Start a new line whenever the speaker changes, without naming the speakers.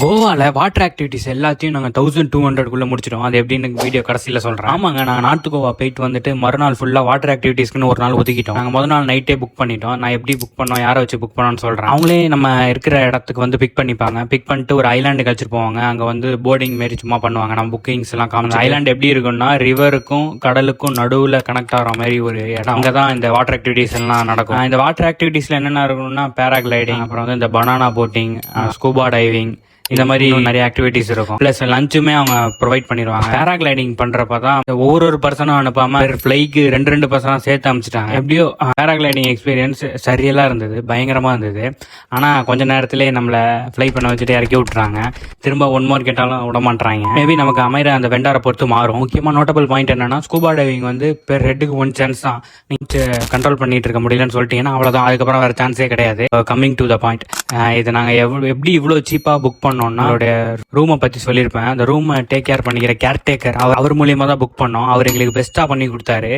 கோவால water activities எல்லாத்தையும் நாங்கள் 1200 முடிச்சிட்டோம். அது எப்படின்னு வீடியோ கடைசியில் சொல்கிறேன். ஆமாங்க, நாங்கள் நார்த் கோவா போயிட்டு வந்துட்டு மறுநாள் ஃபுல்லாக வாட்டர் ஆக்டிவிட்டிஸ்க்குன்னு ஒரு நாள் ஒதுக்கிட்டோம். நாங்கள் முதல் நாள் நைட்டே புக் பண்ணிட்டோம். நான் எப்படி புக் பண்ணோம், யாரை வச்சு புக் பண்ணோன்னு சொல்கிறேன். அவங்களே நம்ம இருக்கிற இடத்துக்கு வந்து பிக் பண்ணிப்பாங்க. பிக் பண்ணிட்டு ஒரு ஐலாண்டுக்கு அழைச்சிட்டு போவாங்க. அங்கே வந்து போர்டிங் மாரி சும்மா பண்ணுவாங்க. நம்ம புக்கிங்ஸ் எல்லாம் காமிச்சு ஐலாண்ட் எப்படி இருக்குன்னா ரிவருக்கும் கடலுக்கும் நடுவில் கனெக்ட் ஆகிற மாதிரி ஒரு இடம். அங்கே தான் இந்த வாட்டர் ஆக்டிவிட்டிஸ் எல்லாம் நடக்கும். இந்த வாட்டர் ஆக்டிவிட்டிஸ்ல என்னென்ன இருக்கணும்னா பேராகிளைடிங், அப்புறம் வந்து இந்த பனானா போட்டிங், ஸ்கூபா டைவிங், இந்த மாதிரி நிறைய ஆக்டிவிட்டிஸ் இருக்கும். பிளஸ் லஞ்சுமே அவங்க ப்ரொவைட் பண்ணிடுவாங்க. பேராகிளைடிங் பண்றப்ப தான் ஒவ்வொரு பர்சனும் அனுப்பாம ஃபிளைக்கு ரெண்டு பர்சனா சேர்த்து அனுப்பிச்சிட்டாங்க. எப்படியோ பேராகிளைடிங் எக்ஸ்பீரியன்ஸ் சரியெல்லாம் இருந்தது, பயங்கரமா இருந்தது. ஆனா கொஞ்ச நேரத்திலே நம்மள ஃபிளை பண்ண வச்சுட்டு இறக்கி விட்டுறாங்க. திரும்ப ஒன் மோர் கேட்டாலும் விட மாட்டாங்க. மேபி நமக்கு அமைற அந்த வெண்டாரை பொறுத்து மாறும். முக்கியமா நோட்டபிள் பாயிண்ட் என்னன்னா ஸ்கூபா டைவிங் வந்து பெர் ஹெட்டுக்கு 1 சான்ஸ் தான். நீங்க கண்ட்ரோல் பண்ணிட்டு இருக்க முடியலன்னு சொல்லிட்டீங்கன்னா அவ்வளவுதான். அதுக்கப்புறம் வேற சான்ஸே கிடையாது. கம்மிங் டு த பாயிண்ட், இது நாங்க எப்படி இவ்வளவு சீப்பா புக் பண்ணோம்னா அவருடைய ரூமை பத்தி சொல்லியிருப்பேன். அந்த ரூமை டேக் கேர் பண்ணிக்கிற கேர்டேக்கர் அவர் மூலியமா தான் புக் பண்ணோம். அவர் எங்களுக்கு பெஸ்டா பண்ணி கொடுத்தாரு.